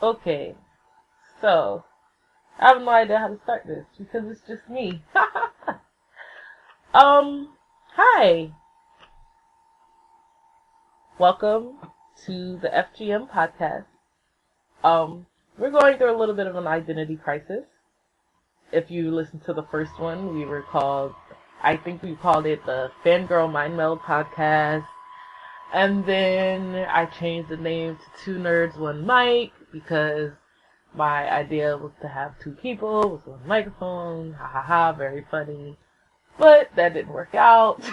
Okay, so I have no idea how to start this because it's just me. Hi. Welcome to the FGM podcast. We're going through a little bit of an identity crisis. If you listen to the first one, I think we called it the Fangirlmindmeld podcast. And then I changed the name to Two Nerds, One Mic because my idea was to have two people with one microphone. Ha ha ha, very funny. But that didn't work out.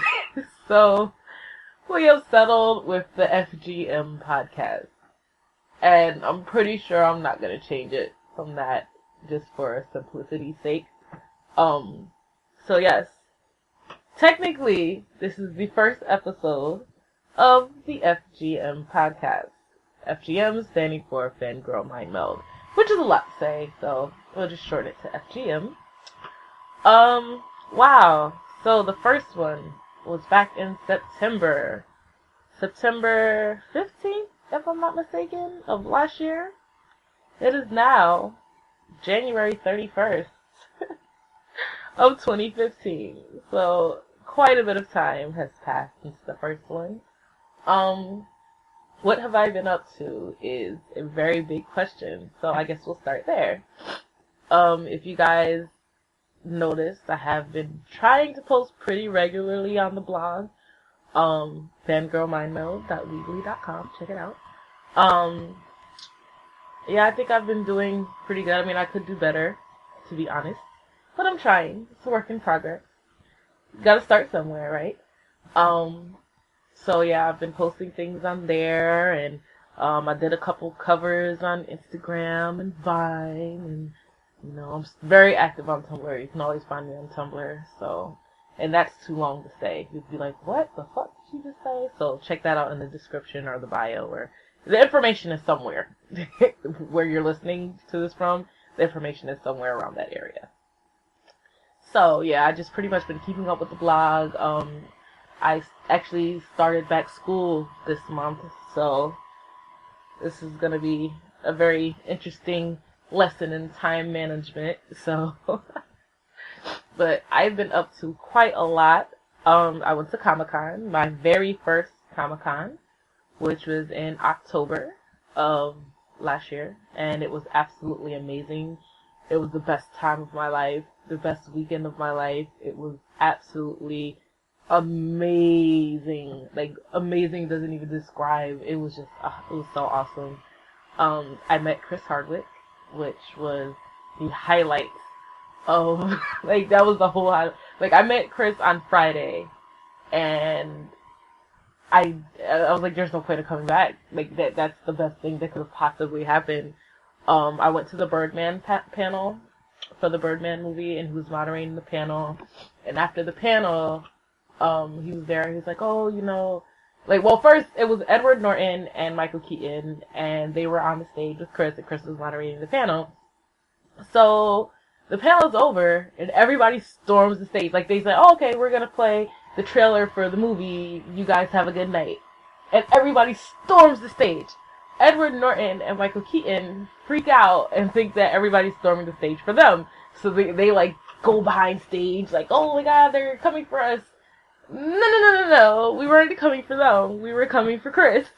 So we have settled with the FGM podcast. And I'm pretty sure I'm not going to change it from that just for simplicity's sake. So yes, technically this is the first episode of the FGM podcast. FGM standing for Fangirlmindmeld, which is a lot to say, so we'll just shorten it to FGM. Wow. So the first one was back in September 15th, if I'm not mistaken, of last year. It is now January 31st of 2015. So quite a bit of time has passed since the first one. What have I been up to is a very big question. So I guess we'll start there. If you guys noticed, I have been trying to post pretty regularly on the blog. Fangirlmindmeld.weebly.com. Check it out. Yeah, I think I've been doing pretty good. I mean, I could do better, to be honest. But I'm trying. It's a work in progress. Gotta start somewhere, right? So yeah, I've been posting things on there, and I did a couple covers on Instagram and Vine, and I'm very active on Tumblr. You can always find me on Tumblr. So, and that's too long to say. You'd be like, what the fuck did you just say? So check that out in the description or the bio, where the information is somewhere where you're listening to this from. The information is somewhere around that area. So yeah, I just pretty much been keeping up with the blog. I actually started back school this month, so this is going to be a very interesting lesson in time management. So, but I've been up to quite a lot. I went to Comic-Con, my very first Comic-Con, which was in October of last year, and it was absolutely amazing. It was the best time of my life, the best weekend of my life. It was absolutely amazing. Like, amazing doesn't even describe. It was just, it was so awesome. I met Chris Hardwick, which was the highlight of, like, that was the whole highlight. Like, I met Chris on Friday, and I was like, there's no point of coming back. Like, that's the best thing that could have possibly happened. I went to the Birdman panel for the Birdman movie, and he was moderating the panel. And after the panel, he was there, and he was like, oh, like, well, first, it was Edward Norton and Michael Keaton, and they were on the stage with Chris, and Chris was moderating the panel. So, the panel's over, and everybody storms the stage. Like, they say, oh, okay, we're gonna play the trailer for the movie, you guys have a good night. And everybody storms the stage. Edward Norton and Michael Keaton freak out and think that everybody's storming the stage for them. So they like, go behind stage, like, oh my god, they're coming for us. No. We weren't coming for them. We were coming for Chris.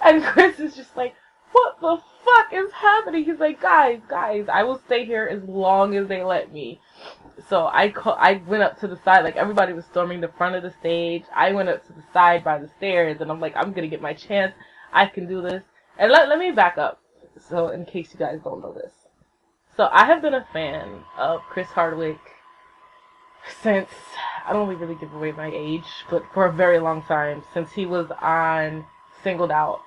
And Chris is just like, what the fuck is happening? He's like, guys, I will stay here as long as they let me. So I went up to the side, like, everybody was storming the front of the stage. I went up to the side by the stairs, and I'm like, I'm gonna get my chance. I can do this. And let me back up, so in case you guys don't know this. So I have been a fan of Chris Hardwick since, I don't really give away my age, but for a very long time, since he was on Singled Out.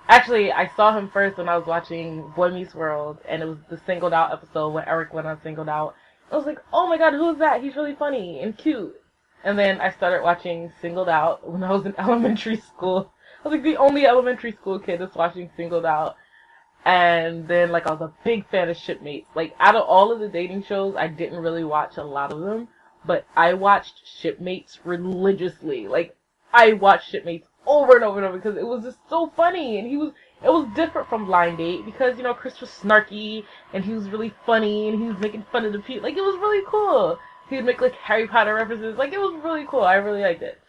Actually, I saw him first when I was watching Boy Meets World, and it was the Singled Out episode when Eric went on Singled Out. I was like, oh my god, who is that? He's really funny and cute. And then I started watching Singled Out when I was in elementary school. I was like the only elementary school kid that's watching Singled Out. And then, like, I was a big fan of Shipmates. Like, out of all of the dating shows, I didn't really watch a lot of them, but I watched Shipmates religiously. Like, I watched Shipmates over and over and over because it was just so funny, and it was different from Blind Date because, you know, Chris was snarky and he was really funny and he was making fun of the people. Like, it was really cool. He would make, like, Harry Potter references. Like, it was really cool. I really liked it.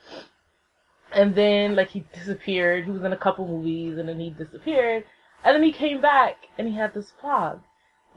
And then, like, he disappeared. He was in a couple movies and then he disappeared. And then he came back and he had this blog.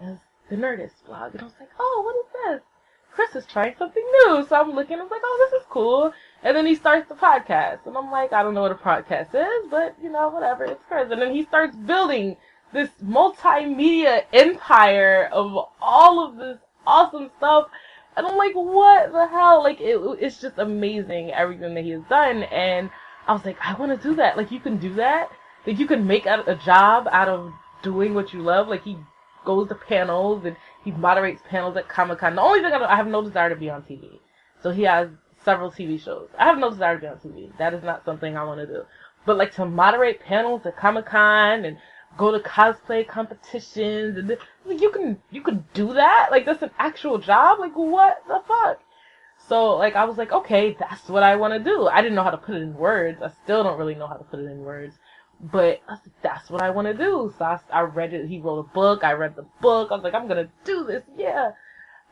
It was the Nerdist blog. And I was like, oh, what is this? Chris is trying something new. So I'm looking, I was like, oh, this is cool. And then he starts the podcast. And I'm like, I don't know what a podcast is, but, you know, whatever, it's Chris. And then he starts building this multimedia empire of all of this awesome stuff. And I'm like, what the hell? Like, it's just amazing, everything that he has done. And I was like, I want to do that. Like, you can do that. Like, you can make a job out of doing what you love. Like, he goes to panels and he moderates panels at Comic-Con. The only thing I have no desire to be on TV. So he has several TV shows. I have no desire to be on TV. That is not something I want to do. But, like, to moderate panels at Comic-Con and go to cosplay competitions, and like, you can do that? Like, that's an actual job? Like, what the fuck? So, like, I was like, okay, that's what I want to do. I didn't know how to put it in words. I still don't really know how to put it in words. But I said, that's what I want to do. So I read it. He wrote a book. I read the book. I was like, I'm going to do this. Yeah.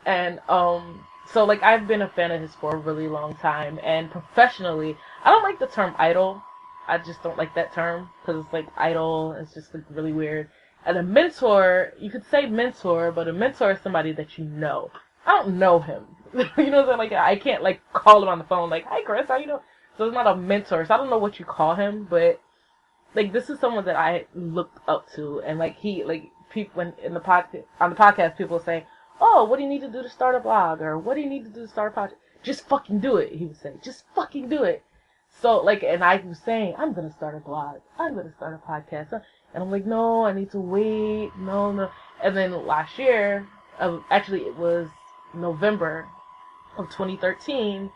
And, so, like, I've been a fan of his for a really long time. And professionally, I don't like the term idol. I just don't like that term. Because it's, like, idol. It's just, like, really weird. And a mentor, you could say mentor, but a mentor is somebody that you know. I don't know him. You know what I'm saying? Like, I can't, like, call him on the phone, like, hi, Chris, how you doing? So it's not a mentor. So I don't know what you call him, but, like, this is someone that I looked up to. And, like, people on the podcast, people say, oh, what do you need to do to start a blog? Or what do you need to do to start a podcast? Just fucking do it, he would say. Just fucking do it. So, like, and I was saying, I'm going to start a blog. I'm going to start a podcast. And I'm like, no, I need to wait. No. And then last year, actually it was November of 2013,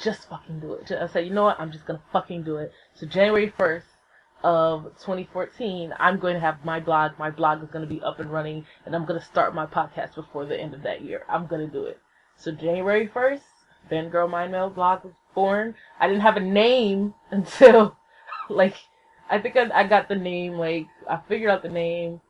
just fucking do it. I said, you know what? I'm just going to fucking do it. So January 1st of 2014, I'm going to have my blog. My blog is going to be up and running, and I'm going to start my podcast before the end of that year. I'm going to do it. So January 1st, Fangirlmindmeld blog was born. I didn't have a name until, like, I think I got the name, like, I figured out the name,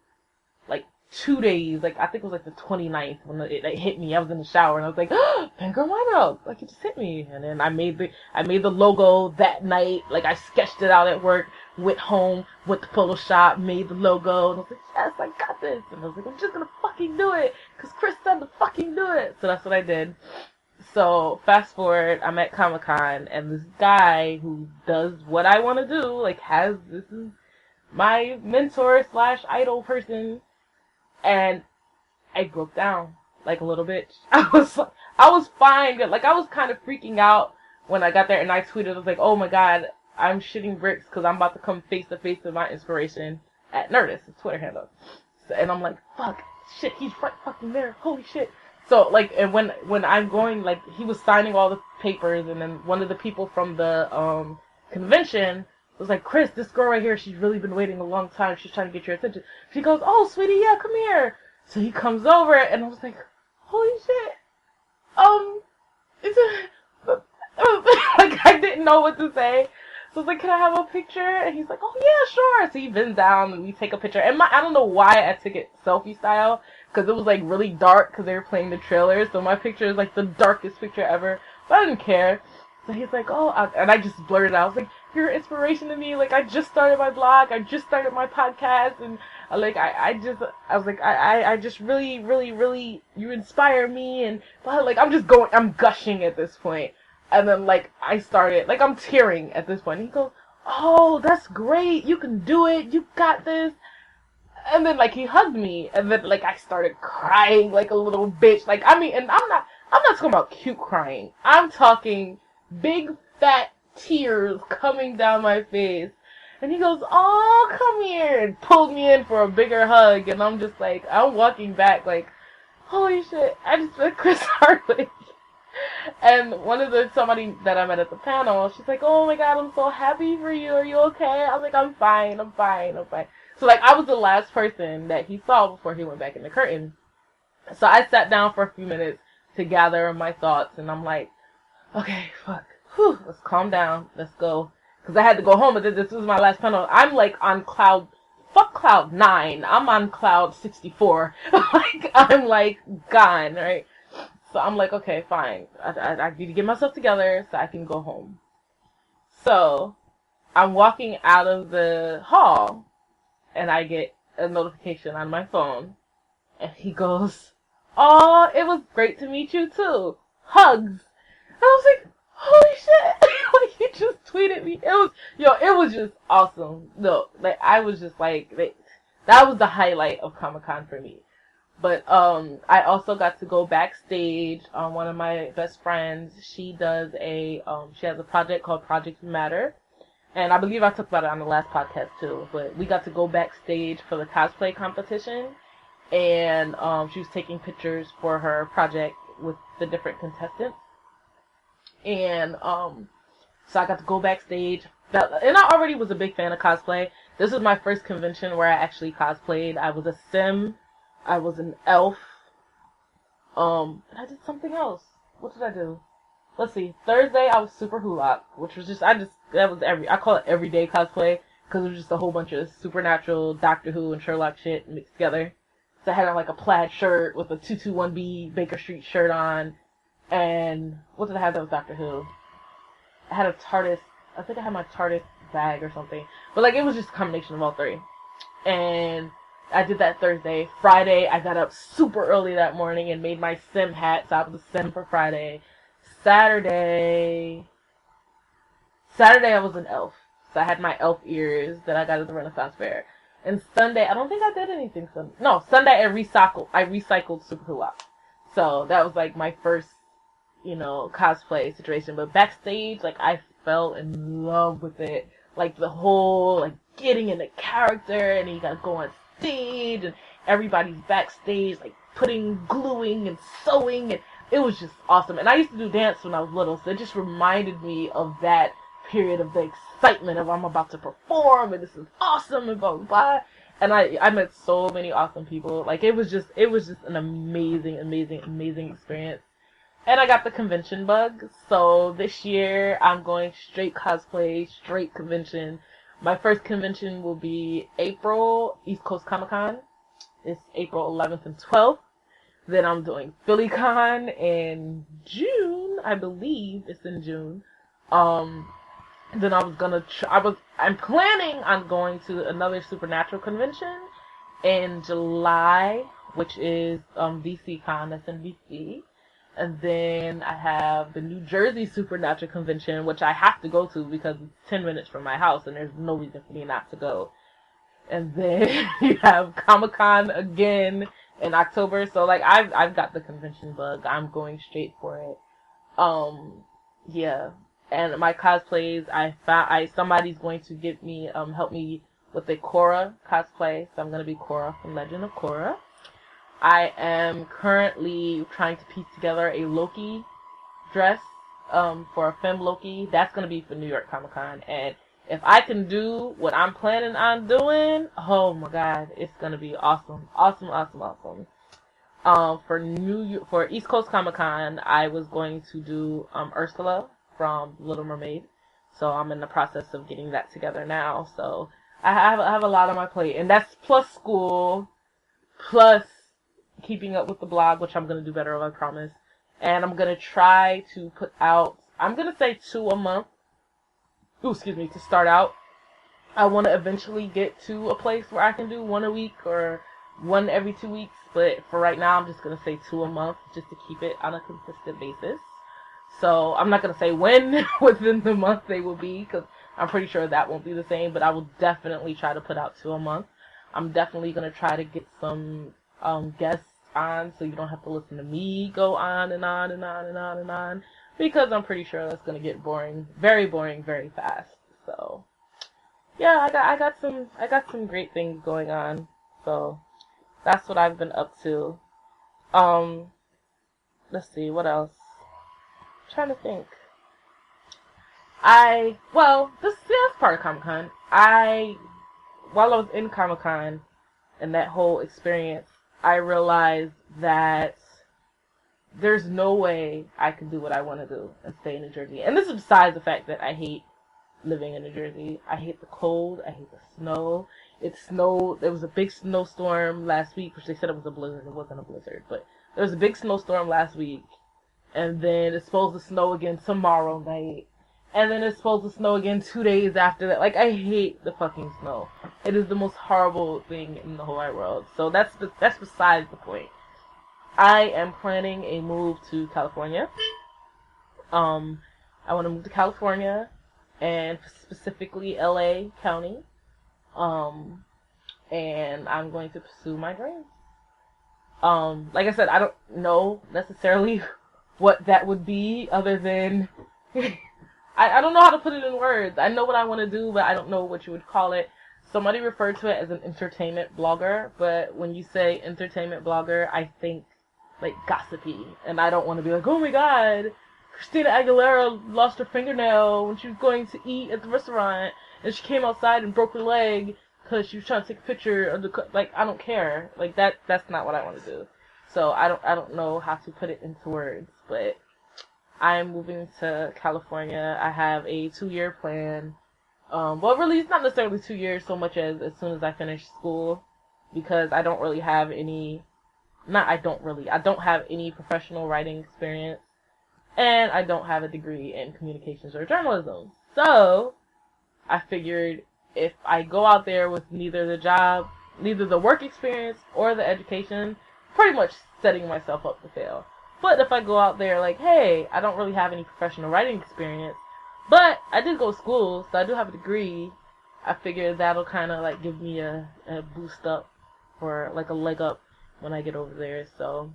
like, 2 days, like, I think it was, like, the 29th when it hit me. I was in the shower, and I was like, oh, Fangirlmindmeld, like, it just hit me. And then I made the logo that night, like, I sketched it out at work, went home, went to Photoshop, made the logo, and I was like, yes, I got this. And I was like, I'm just gonna fucking do it, because Chris said to fucking do it. So that's what I did. So, fast forward, I'm at Comic-Con, and this guy who does what I want to do, like, this is my mentor / idol person, and I broke down, like a little bitch. I was fine, like, I was kind of freaking out when I got there, and I tweeted, I was like, oh my god, I'm shitting bricks, because I'm about to come face to face with my inspiration at Nerdist, his Twitter handle. So, and I'm like, fuck, shit, he's right fucking there, holy shit. So, like, and when I'm going, like, he was signing all the papers, and then one of the people from the convention was like, Chris, this girl right here, she's really been waiting a long time. She's trying to get your attention. She goes, oh, sweetie, yeah, come here. So he comes over, and I was like, holy shit. Like, I didn't know what to say. So I was like, can I have a picture? And he's like, oh, yeah, sure. So he bends down, and we take a picture. And I don't know why I took it selfie style, because it was, like, really dark, because they were playing the trailer. So my picture is, like, the darkest picture ever. But I didn't care. So he's like, oh, and I just blurted out. I was like, you're an inspiration to me. Like, I just started my blog. I just started my podcast. And, like, I was like, I just really, really, really, you inspire me. And, but, like, I'm gushing at this point. And then, like, I started, like, I'm tearing at this point. And he goes, oh, that's great. You can do it. You got this. And then, like, he hugged me. And then, like, I started crying like a little bitch. Like, I mean, and I'm not talking about cute crying. I'm talking big, fat tears coming down my face. And he goes, oh, come here. And pulled me in for a bigger hug. And I'm just like, I'm walking back like, holy shit. I just met Chris Hardwick. And somebody that I met at the panel, she's like, oh my god, I'm so happy for you. Are you okay? I was like, I'm fine. So, like, I was the last person that he saw before he went back in the curtain. So I sat down for a few minutes to gather my thoughts, and I'm like, okay, fuck. Whew, let's calm down. Let's go. because I had to go home, but this was my last panel. I'm like on fuck cloud 9. I'm on cloud 64. Like, I'm like gone, right? So I'm like, okay, fine. I need to get myself together so I can go home. So I'm walking out of the hall and I get a notification on my phone. And he goes, "Oh, it was great to meet you too. Hugs." And I was like, "Holy shit!" Like, he just tweeted me. It was just awesome. No, like, I was just like, that was the highlight of Comic-Con for me. But I also got to go backstage. One of my best friends, she has a project called Project Matter. And I believe I talked about it on the last podcast too. But we got to go backstage for the cosplay competition. And she was taking pictures for her project with the different contestants. And so I got to go backstage. And I already was a big fan of cosplay. This was my first convention where I actually cosplayed. I was a sim. I was an elf. And I did something else. What did I do? Let's see. Thursday I was Superwholok, which was I call it everyday cosplay, because it was just a whole bunch of Supernatural, Doctor Who, and Sherlock shit mixed together. So I had like a plaid shirt with a 221B Baker Street shirt on. And what did I have that was Doctor Who? I had a TARDIS. I think I had my TARDIS bag or something. But like, it was just a combination of all three. And I did that Thursday. Friday, I got up super early that morning and made my sim hat. So I was a sim for Friday. Saturday, I was an elf. So I had my elf ears that I got at the Renaissance Fair. And Sunday, I don't think I did anything Sunday. No, Sunday I recycled Superwholok. So that was like my first, cosplay situation. But backstage, like, I fell in love with it. Like, the whole, like, getting in the character, and you gotta go on stage, and everybody's backstage, like, gluing and sewing, and it was just awesome. And I used to do dance when I was little, so it just reminded me of that period of the excitement of I'm about to perform, and this is awesome, and blah, blah, blah. And I met so many awesome people. Like, it was just an amazing, amazing, amazing experience. And I got the convention bug, so this year I'm going straight cosplay, straight convention. My first convention will be April, East Coast Comic Con. It's April 11th and 12th. Then I'm doing PhillyCon in June, I believe it's in June. Then I'm planning on going to another Supernatural convention in July, which is VCCon, that's in DC. And then I have the New Jersey Supernatural convention, which I have to go to because it's 10 minutes from my house and there's no reason for me not to go. And then you have Comic-Con again in October. So like I've got the convention bug. I'm going straight for it. Yeah. And my cosplays, somebody's going to give me help me with a Korra cosplay. So I'm gonna be Korra from Legend of Korra. I am currently trying to piece together a Loki dress for a Femme Loki. That's going to be for New York Comic Con. And if I can do what I'm planning on doing, oh my god, it's going to be awesome. Awesome, awesome, awesome. For East Coast Comic Con, I was going to do Ursula from Little Mermaid. So I'm in the process of getting that together now. So I have a lot on my plate. And that's plus school, plus keeping up with the blog, which I'm going to do better, I promise. And I'm going to try to put out, I'm going to say 2 a month. To start out. I want to eventually get to a place where I can do 1 a week or 1 every 2 weeks. But for right now, I'm just going to say 2 a month just to keep it on a consistent basis. So I'm not going to say when within the month they will be, because I'm pretty sure that won't be the same. But I will definitely try to put out 2 a month. I'm definitely going to try to get some guests on, so you don't have to listen to me go on and on and on and on and on, because I'm pretty sure that's gonna get boring, very fast. So yeah, I got some great things going on. So that's what I've been up to. Let's see, what else? I'm trying to think. That's part of Comic-Con. While I was in Comic-Con and that whole experience, I realized that there's no way I can do what I want to do and stay in New Jersey. And this is besides the fact that I hate living in New Jersey. I hate the cold. I hate the snow. It snowed. There was a big snowstorm last week, which they said it was a blizzard. It wasn't a blizzard, but there was a big snowstorm last week. And then it's supposed to snow again tomorrow night. And then it's supposed to snow again 2 days after that. Like, I hate the fucking snow. It is the most horrible thing in the whole wide world. So that's besides the point. I am planning a move to California. I want to move to California, and specifically LA County. And I'm going to pursue my dreams. Like I said, I don't know necessarily what that would be other than I don't know how to put it in words. I know what I want to do, but I don't know what you would call it. Somebody referred to it as an entertainment blogger, but when you say entertainment blogger, I think like gossipy, and I don't want to be like, oh my god, Christina Aguilera lost her fingernail when she was going to eat at the restaurant, and she came outside and broke her leg because she was trying to take a picture of the, like, I don't care. Like, that's not what I want to do. So I don't know how to put it into words, but I am moving to California. I have a 2-year plan. Well, really, it's not necessarily 2 years so much as soon as I finish school, because I don't really have any, I don't have any professional writing experience, and I don't have a degree in communications or journalism. So I figured if I go out there with neither the work experience or the education, pretty much setting myself up to fail. But if I go out there like, hey, I don't really have any professional writing experience, but I did go to school, so I do have a degree, I figured that'll kind of like give me a boost up, or like a leg up when I get over there. So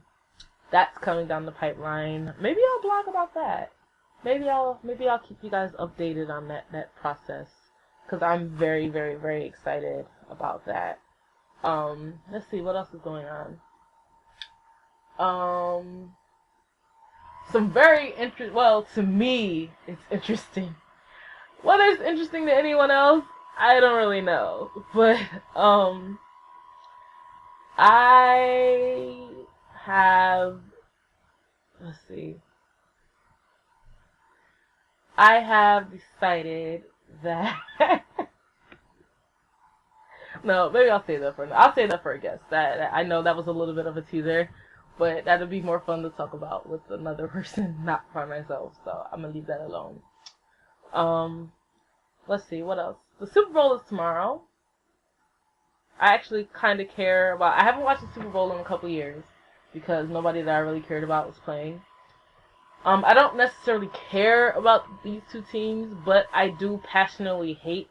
that's coming down the pipeline. Maybe I'll blog about that. Maybe I'll keep you guys updated on that process, because I'm very, very, very excited about that. Let's see, what else is going on? Some very well, to me, it's interesting. Whether it's interesting to anyone else, I don't really know. But, I have, let's see. I have decided that, no, maybe I'll say that for a guest. That I know that was a little bit of a teaser, but that'll be more fun to talk about with another person, not by myself. So I'm gonna leave that alone. Let's see, what else? The Super Bowl is tomorrow. I actually kind of care about, I haven't watched the Super Bowl in a couple years because nobody that I really cared about was playing. I don't necessarily care about these two teams, but I do passionately hate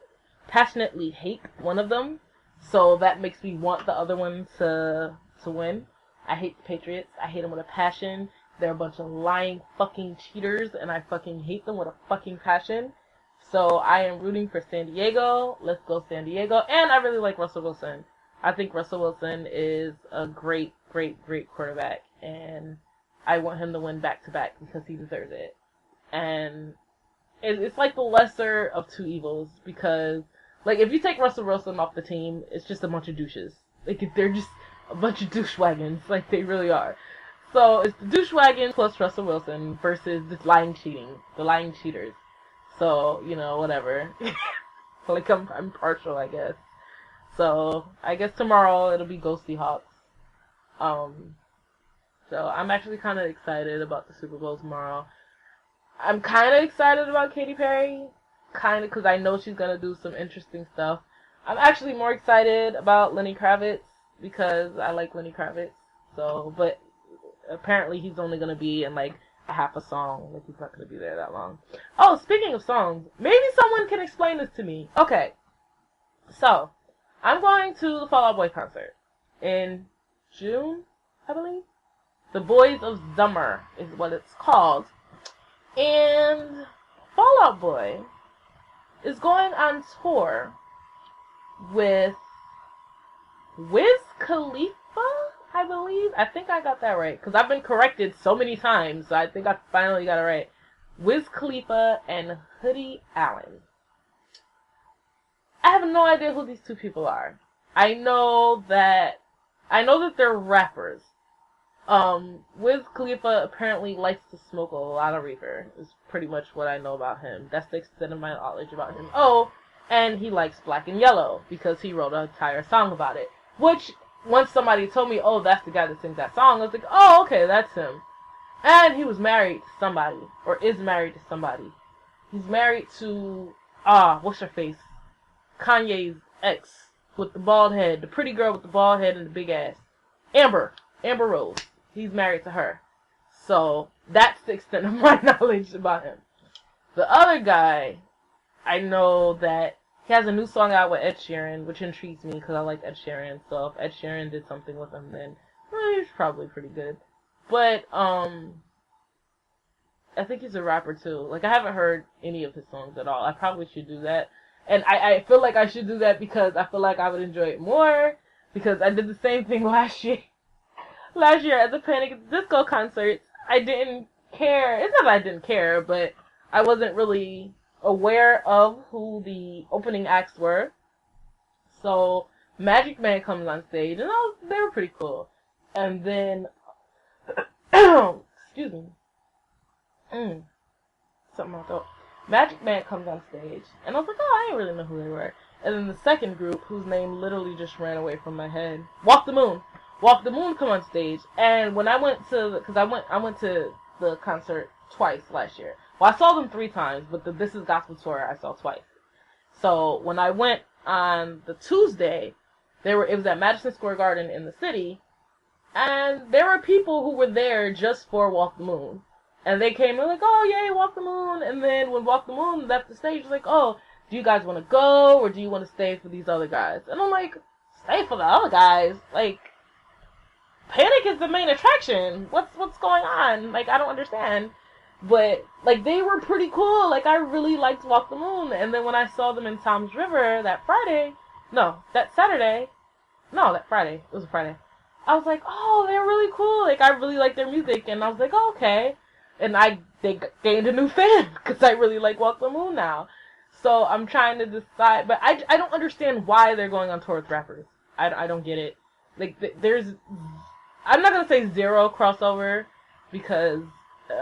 one of them. So that makes me want the other one to win. I hate the Patriots. I hate them with a passion. They're a bunch of lying fucking cheaters, and I fucking hate them with a fucking passion. So I am rooting for San Diego. Let's go San Diego. And I really like Russell Wilson. I think Russell Wilson is a great, great, great quarterback, and I want him to win back-to-back because he deserves it. And it's like the lesser of two evils, because, like, if you take Russell Wilson off the team, it's just a bunch of douches. Like, they're just a bunch of douche wagons. Like, they really are. So, it's the douche wagon plus Russell Wilson versus the lying cheaters. So, you know, whatever. Like, I'm partial, I guess. So, I guess tomorrow it'll be Go Seahawks. So, I'm actually kind of excited about the Super Bowl tomorrow. I'm kind of excited about Katy Perry. Kind of, because I know she's going to do some interesting stuff. I'm actually more excited about Lenny Kravitz, because I like Lenny Kravitz. So, but apparently he's only going to be in, like, a half a song. Like, he's not going to be there that long. Oh, speaking of songs, maybe someone can explain this to me. Okay. So, I'm going to the Fall Out Boy concert in June, I believe. The Boys of Summer is what it's called. And Fall Out Boy is going on tour with Wiz Khalifa, I believe. I think I got that right, because I've been corrected so many times, so I think I finally got it right. Wiz Khalifa and Hoodie Allen. I have no idea who these two people are. I know that they're rappers. Wiz Khalifa apparently likes to smoke a lot of reefer. Is pretty much what I know about him. That's the extent of my knowledge about him. Oh, and he likes Black and Yellow because he wrote an entire song about it. Which, once somebody told me, oh, that's the guy that sings that song, I was like, oh, okay, that's him. And he was married to somebody, or is married to somebody. He's married to, what's her face? Kanye's ex with the bald head, the pretty girl with the bald head and the big ass. Amber Rose. He's married to her. So that's the extent of my knowledge about him. The other guy, I know that he has a new song out with Ed Sheeran, which intrigues me because I like Ed Sheeran. So if Ed Sheeran did something with him, then he's probably pretty good. But I think he's a rapper too. Like, I haven't heard any of his songs at all. I probably should do that. And I feel like I should do that because I feel like I would enjoy it more. Because I did the same thing last year. Last year at the Panic at the Disco concerts, I didn't care. It's not that I didn't care, but I wasn't really aware of who the opening acts were. So Magic Man comes on stage, and they were pretty cool. And then, excuse me, something in my throat. Magic Man comes on stage, and I was like, oh, I didn't really know who they were. And then the second group, whose name literally just ran away from my head, Walk the Moon come on stage. And when I went to, because I went to the concert twice last year. Well, I saw them 3 times, but the This Is Gospel tour I saw twice. So when I went on the Tuesday, it was at Madison Square Garden in the city, and there were people who were there just for Walk the Moon. And they came and like, oh, yay, Walk the Moon. And then when Walk the Moon left the stage, like, oh, do you guys want to go, or do you want to stay for these other guys? And I'm like, stay for the other guys? Like, Panic is the main attraction. What's going on? Like, I don't understand. But, like, they were pretty cool. Like, I really liked Walk the Moon. And then when I saw them in Tom's River that Friday, it was a Friday. I was like, oh, they're really cool. Like, I really like their music. And I was like, oh, okay. And they gained a new fan because I really like Walk the Moon now. So I'm trying to decide, but I don't understand why they're going on tour with rappers. I don't get it. Like, I'm not going to say zero crossover because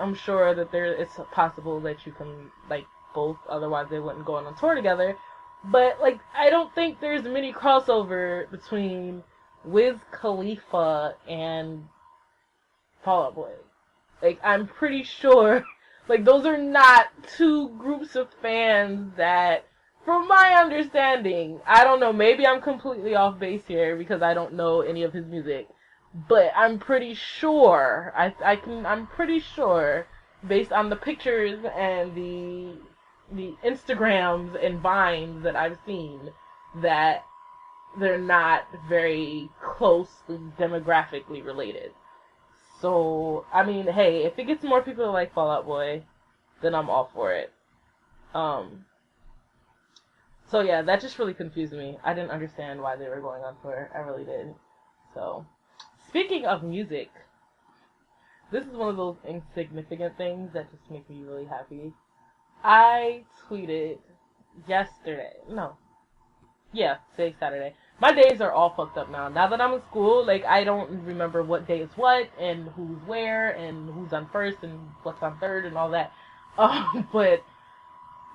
I'm sure that it's possible that you can like both, otherwise they wouldn't go on tour together. But like, I don't think there's many crossover between Wiz Khalifa and Fall Out Boy. Like, I'm pretty sure, like, those are not 2 groups of fans that, from my understanding, I don't know, maybe I'm completely off base here because I don't know any of his music, but I'm pretty sure, I'm pretty sure, based on the pictures and the Instagrams and Vines that I've seen, that they're not very closely demographically related. So, I mean, hey, if it gets more people to like Fall Out Boy, then I'm all for it. So yeah, that just really confused me. I didn't understand why they were going on tour. I really did. So, speaking of music, this is one of those insignificant things that just make me really happy. I tweeted Saturday. My days are all fucked up now. Now that I'm in school, like, I don't remember what day is what, and who's where, and who's on first, and what's on third, and all that. But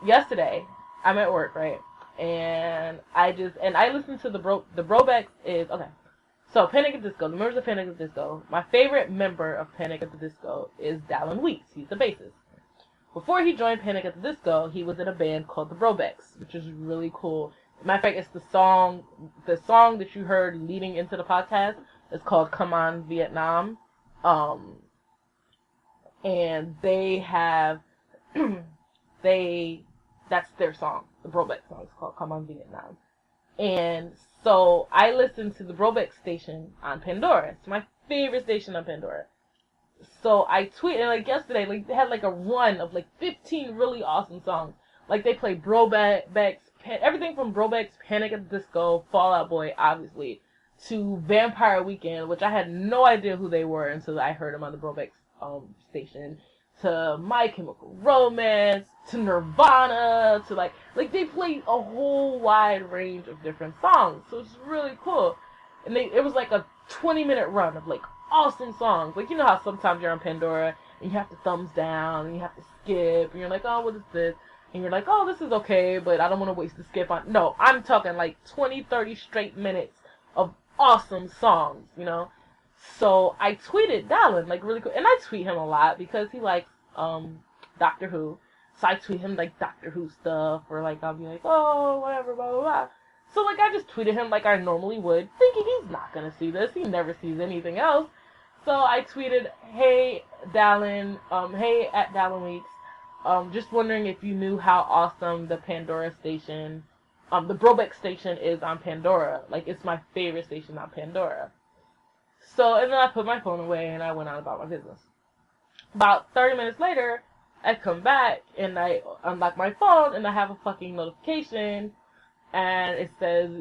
yesterday, I'm at work, right? And I listened to the Brobex is, okay. So, Panic at the Disco, the members of Panic at the Disco, my favorite member of Panic at the Disco is Dallin Weeks. He's the bassist. Before he joined Panic at the Disco, he was in a band called the Brobex, which is really cool. Matter of fact, it's the song that you heard leading into the podcast is called Come On Vietnam. And they have, that's their song. The Brobeck song is called Come On Vietnam. And so I listened to the Brobeck station on Pandora. It's my favorite station on Pandora. So I tweeted, like yesterday, like they had like a run of like 15 really awesome songs. Like they played Brobeck's, everything from Brobeck's Panic at the Disco, Fall Out Boy, obviously, to Vampire Weekend, which I had no idea who they were until I heard them on the Brobeck's station, to My Chemical Romance, to Nirvana, to like they played a whole wide range of different songs. So it's really cool. And it was like a 20-minute run of like awesome songs. Like, you know how sometimes you're on Pandora and you have to thumbs down and you have to skip and you're like, oh, what is this? And you're like, oh, this is okay, but I don't want to waste the skip on. No, I'm talking like 20, 30 straight minutes of awesome songs, you know? So I tweeted Dallin, like, really cool. And I tweet him a lot because he likes Doctor Who. So I tweet him, like, Doctor Who stuff, or, like, I'll be like, oh, whatever, blah, blah, blah. So, like, I just tweeted him like I normally would, thinking he's not going to see this. He never sees anything else. So I tweeted, hey, Dallin, hey, at Dallin Weeks, just wondering if you knew how awesome the Pandora station, the Brobeck station is on Pandora. Like, it's my favorite station on Pandora. So, and then I put my phone away and I went on about my business. About 30 minutes later, I come back and I unlock my phone and I have a fucking notification and it says,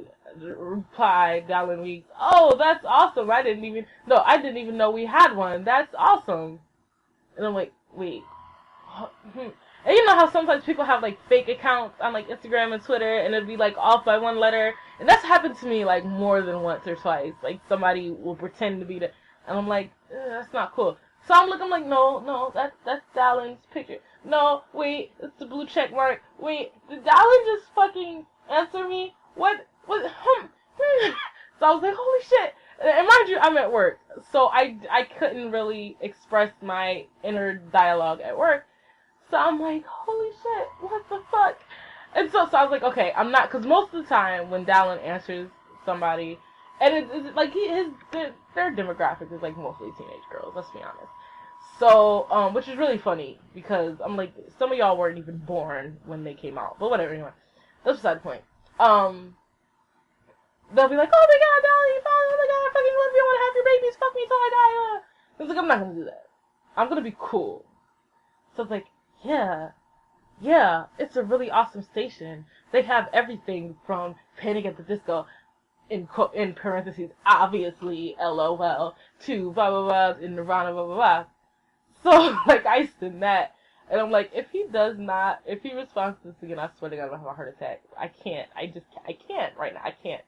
reply, Dallin Weeks, oh, that's awesome. I didn't even know we had one. That's awesome. And I'm like, wait. And you know how sometimes people have like fake accounts on like Instagram and Twitter and it'd be like off by one letter? And that's happened to me like more than once or twice. Like somebody will pretend to be the, and I'm like, that's not cool. So I'm like, no, that's Dallin's picture. No, wait, it's the blue check mark. Wait, did Dallin just fucking answer me? What? So I was like, holy shit. And mind you, I'm at work. So I couldn't really express my inner dialogue at work. So I'm like, holy shit, what the fuck? And so I was like, okay, I'm not, because most of the time when Dallin answers somebody, and it's like their demographic is like mostly teenage girls, let's be honest. So, which is really funny, because I'm like, some of y'all weren't even born when they came out, but whatever, anyway. That's beside the point. They'll be like, oh my god, Dallin, you found it, oh my god, I fucking love you, I want to have your babies, fuck me till I die. It's like, I'm not gonna do that. I'm gonna be cool. So it's like, yeah, it's a really awesome station. They have everything from Panic at the Disco, in parentheses, obviously, LOL, to blah, blah, blah, in Nirvana, blah, blah, blah. So, like, I send that, and I'm like, if he responds to this again, I swear to God, I'm gonna have a heart attack. I can't right now, I can't.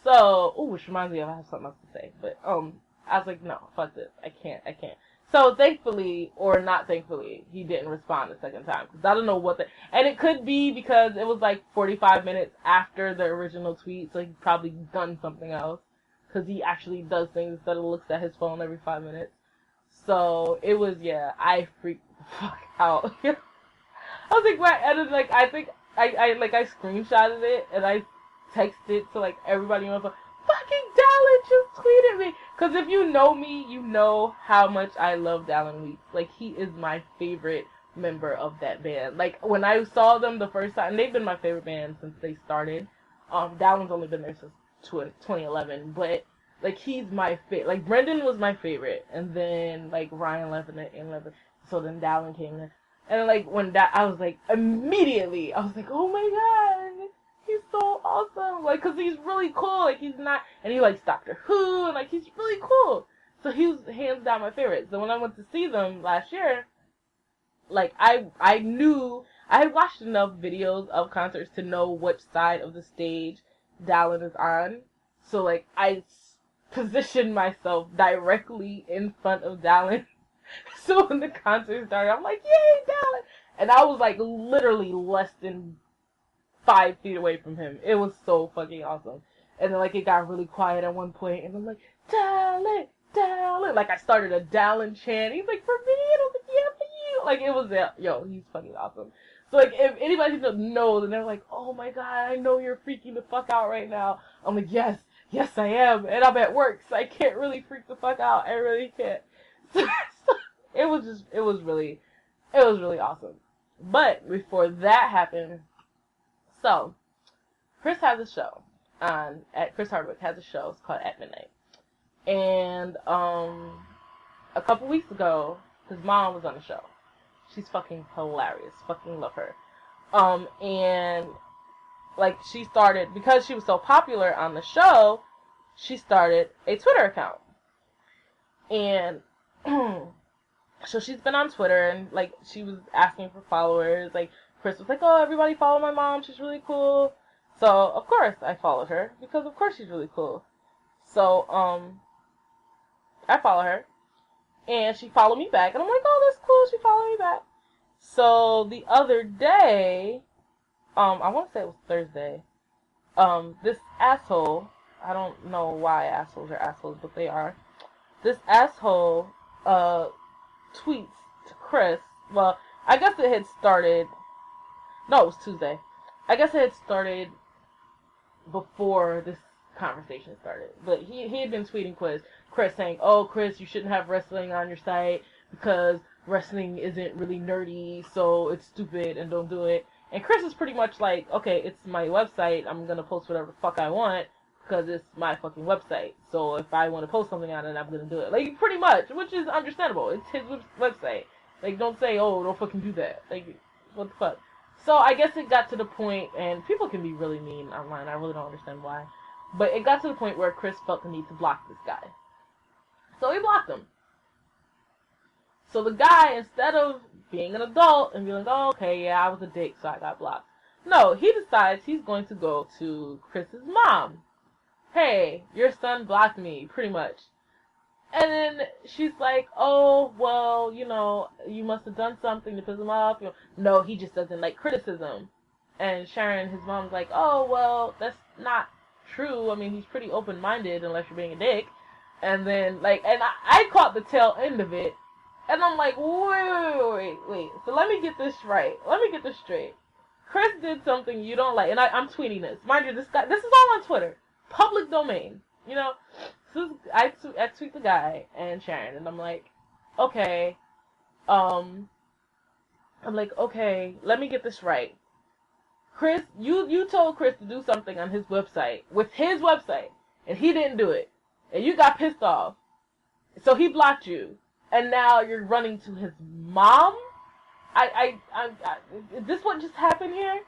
So, which reminds me of, I have something else to say, but, I was like, no, fuck this, I can't. So, thankfully, or not thankfully, he didn't respond the second time. Because I don't know and it could be because it was like 45 minutes after the original tweet, so he's probably done something else. Because he actually does things instead of looks at his phone every 5 minutes. So, it was, I freaked the fuck out. I was like, and then, like, I think, I screenshotted it, and I texted it to, like, everybody on my phone. Fucking Dallin just tweeted me. Because if you know me, you know how much I love Dallin Weeks. Like, he is my favorite member of that band. Like, when I saw them the first time, and they've been my favorite band since they started. Dallin's only been there since 2011. But, like, he's my favorite. Like, Brendan was my favorite. And then, like, Ryan left and so then Dallin came in. And, like, when I was like, immediately, I was like, oh my god. He's so awesome, like, cause he's really cool, like, he's not, and he likes Doctor Who, and, like, he's really cool, so he was hands down my favorite. So when I went to see them last year, like, I knew, I had watched enough videos of concerts to know which side of the stage Dallin is on, so, like, I positioned myself directly in front of Dallin, so when the concert started, I'm like, yay, Dallin, and I was, like, literally less than 5 feet away from him. It was so fucking awesome. And then, like, it got really quiet at one point, and I'm like, Dallin. Like, I started a Dallin chant. He's like, for me? And I was like, yeah, for you. Like, it was, yo, he's fucking awesome. So, like, if anybody knows, and they're like, oh my god, I know you're freaking the fuck out right now. I'm like, yes, I am. And I'm at work, so I can't really freak the fuck out. I really can't. So it was really awesome. But before that happened, so, Chris has a show Chris Hardwick has a show. It's called At Midnight. And, a couple weeks ago, his mom was on the show. She's fucking hilarious. Fucking love her. And, like, she started, because she was so popular on the show, she started a Twitter account. And, so she's been on Twitter, and, like, she was asking for followers, like, Chris was like, oh, everybody follow my mom, she's really cool. So, of course, I followed her, because of course she's really cool. So, I follow her. And she followed me back. And I'm like, oh, that's cool. She followed me back. So the other day, I want to say it was Thursday, this asshole, I don't know why assholes are assholes, but they are. This asshole, tweets to Chris. Well, I guess it had started, no, it was Tuesday. I guess it had started before this conversation started. But he had been tweeting Chris saying, oh, Chris, you shouldn't have wrestling on your site because wrestling isn't really nerdy, so it's stupid and don't do it. And Chris is pretty much like, okay, it's my website, I'm gonna post whatever the fuck I want because it's my fucking website. So if I want to post something on it, I'm gonna do it. Like, pretty much, which is understandable. It's his website. Like, don't say, oh, don't fucking do that. Like, what the fuck? So I guess it got to the point, and people can be really mean online, I really don't understand why. But it got to the point where Chris felt the need to block this guy. So he blocked him. So the guy, instead of being an adult and being like, oh, okay, yeah, I was a dick, so I got blocked. No, he decides he's going to go to Chris's mom. Hey, your son blocked me, pretty much. And then she's like, oh, well, you know, you must have done something to piss him off. You know, no, he just doesn't like criticism. And Sharon, his mom's like, oh, well, that's not true. I mean, he's pretty open-minded unless you're being a dick. And then, like, and I caught the tail end of it. And I'm like, wait. So let me get this right. Let me get this straight. Chris did something you don't like. And I'm tweeting this. Mind you, this is all on Twitter. Public domain. You know? So I tweet the guy and Sharon. And I'm like, okay. Okay, let me get this right. Chris, you told Chris to do something on his website. With his website. And he didn't do it. And you got pissed off. So he blocked you. And now you're running to his mom? Is this what just happened here?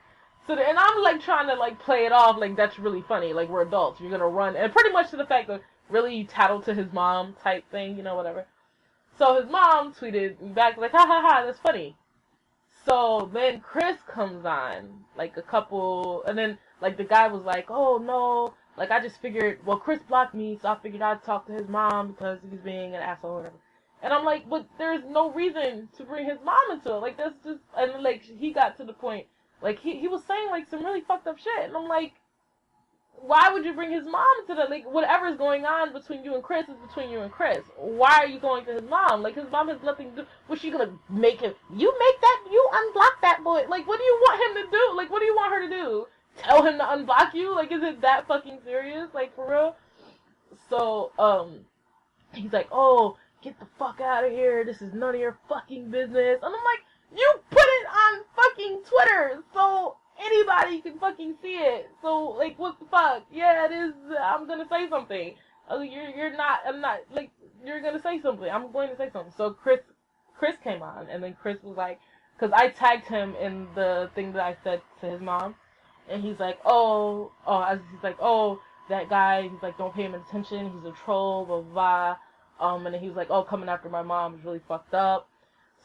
So, and I'm like trying to like play it off like that's really funny. Like, we're adults. You're gonna run. And pretty much to the fact that really you tattle to his mom type thing, you know, whatever. So his mom tweeted back like, ha ha ha, that's funny. So then Chris comes on, like a couple, and then like the guy was like, oh no, like I just figured, well, Chris blocked me, so I figured I'd talk to his mom because he's being an asshole or whatever. And I'm like, but there's no reason to bring his mom into it. Like, that's just, and like, he got to the point, like, he was saying, like, some really fucked up shit. And I'm like, why would you bring his mom into that? Like, whatever's going on between you and Chris is between you and Chris. Why are you going to his mom? Like, his mom has nothing to do. Was she gonna make him, you unblock that boy? Like, what do you want him to do? Like, what do you want her to do? Tell him to unblock you? Like, is it that fucking serious? Like, for real? So, he's like, oh, get the fuck out of here. This is none of your fucking business. And I'm like, you put it on fucking Twitter, so anybody can fucking see it. So, like, what the fuck? Yeah, it is. I'm gonna say something. I was like, I'm not, like, you're gonna say something. I'm going to say something. So Chris came on, and then Chris was like, because I tagged him in the thing that I said to his mom, and he's like, he's like, oh, that guy, he's like, don't pay him attention. He's a troll, blah, blah, blah. And then he was like, oh, coming after my mom is really fucked up.